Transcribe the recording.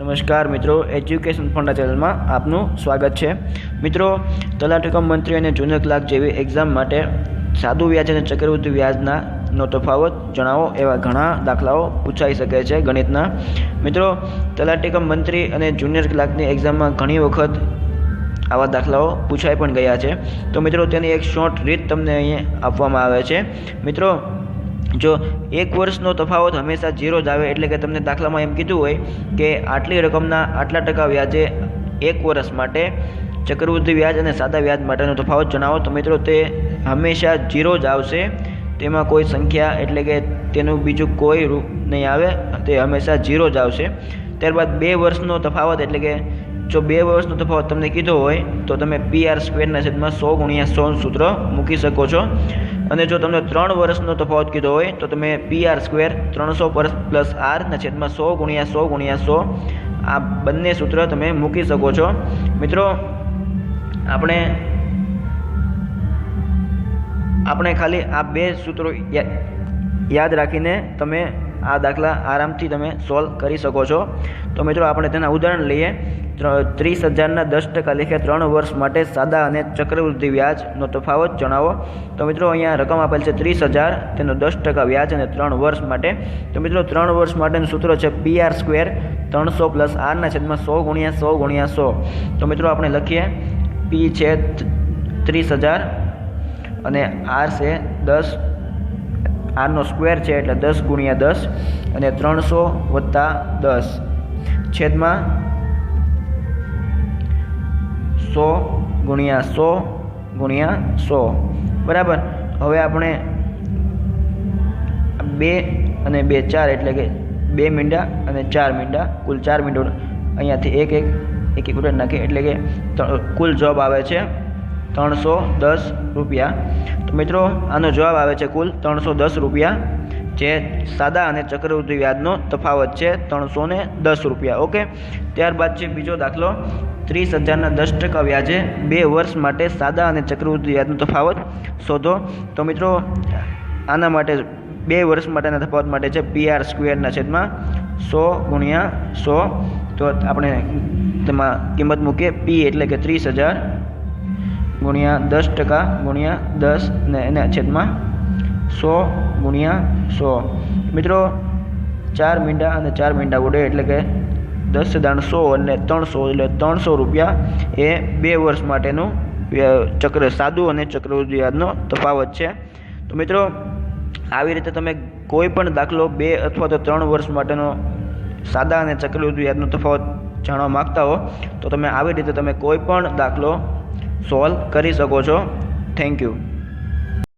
નમસ્કાર મિત્રો, એજ્યુકેશન ફંડા ચેનલમાં આપનું સ્વાગત છે। મિત્રો, તલાટી કમ મંત્રી અને જુનિયર ક્લાર્ક જેવી એક્ઝામ માટે સાદું વ્યાજ અને ચક્રવૃદ્ધિ વ્યાજનો તફાવત જણાવો એવા ઘણા દાખલાઓ પૂછાઈ શકે છે ગણિતના। મિત્રો, તલાટી કમ મંત્રી અને જુનિયર ક્લાર્કની એક્ઝામમાં ઘણી વખત આવા દાખલાઓ પૂછાઈ પણ ગયા છે। તો મિત્રો, તેની એક શોર્ટ રીત તમને અહીંયા આપવામાં આવે છે। મિત્રો, જો એક વર્ષનો તફાવત હંમેશા 0 જ આવે, એટલે કે તમને દાખલામાં એમ કીધું હોય કે આટલી રકમના આટલા ટકા વ્યાજે એક વર્ષ માટે ચક્રવૃદ્ધિ વ્યાજ અને સાદા વ્યાજ માટેનો તફાવત જણાવો, તો મિત્રો તે હંમેશા 0 જ આવશે। તેમાં કોઈ સંખ્યા એટલે કે તેનું બીજું કોઈ રૂપ નહીં આવે, તે હંમેશા 0 જ આવશે। ત્યારબાદ 2 વર્ષનો તફાવત, એટલે કે જો 2 વર્ષનો તફાવત તમને કીધો હોય તો તમે PR²/100 સૂત્ર મૂકી શકો છો। અને જો તમને 3 વર્ષનો તફાવત કીધો હોય તો તમે PR² 300+R/100 આ બંને સૂત્ર તમે મૂકી શકો છો। મિત્રો, આપણે ખાલી આ 2 સૂત્રો યાદ રાખીને તમે આ દાખલા આરામથી તમે સોલ્વ કરી શકો છો। તો મિત્રો, આપણે તેના ઉદાહરણ લઈએ। 30,000ના 10% લેખે 3 વર્ષ માટે સાદા અને ચક્રવૃદ્ધિ વ્યાજનો તફાવત જણાવો। તો મિત્રો, અહીંયા રકમ આપેલ છે 30,000, તેનો 10% વ્યાજ અને 3 વર્ષ માટે। તો મિત્રો, 3 વર્ષ માટેનું સૂત્ર છે PR² 300+R/100 તો મિત્રો, આપણે લખીએ P છે 30,000 અને R છે 10, આરનો સ્ક્વેર છે એટલે 10×10 અને 300+10 છેદમાં 100×100 બરાબર। હવે આપણે 2 અને 2 4 એટલે કે 2 મીંડા અને 4 મીંડા, કુલ 4 મીંડો અહીંયાથી એક ઉડાડી નાખીએ, એટલે કે કુલ જવાબ આવે છે 310 રૂપિયા। તો મિત્રો, આનો જવાબ આવે છે કુલ 310 રૂપિયા, જે સાદા અને ચક્રવૃદ્ધિ વ્યાજનો તફાવત છે 310 રૂપિયા। ઓકે, ત્યારબાદ છે બીજો દાખલો। 30,000ના 10% વ્યાજે 2 વર્ષ માટે સાદા અને ચક્રવૃદ્ધિ વ્યાજનો તફાવત શોધો। તો મિત્રો, આના માટે 2 વર્ષ માટેના તફાવત માટે છે PR²/100 તો આપણે તેમાં કિંમત મૂકીએ P એટલે કે 30,000 ×10% ને એના છેદમાં 100×100 મિત્રો, 4 મીંડા અને 4 મીંડા ઉડે એટલે કે 10×100 અને 300 એટલે 300 રૂપિયા એ 2 વર્ષ માટેનું સાદું અને ચક્રવૃદ્ધિ વ્યાજનો તફાવત છે। તો મિત્રો, આવી રીતે તમે કોઈ પણ દાખલો 2 અથવા તો 3 વર્ષ માટેનો સાદા અને ચક્રવૃદ્ધિ વ્યાજનો તફાવત જાણવા માગતા હો તો તમે આવી રીતે તમે કોઈ પણ દાખલો સોલ્વ કરી શકો છો। Thank you.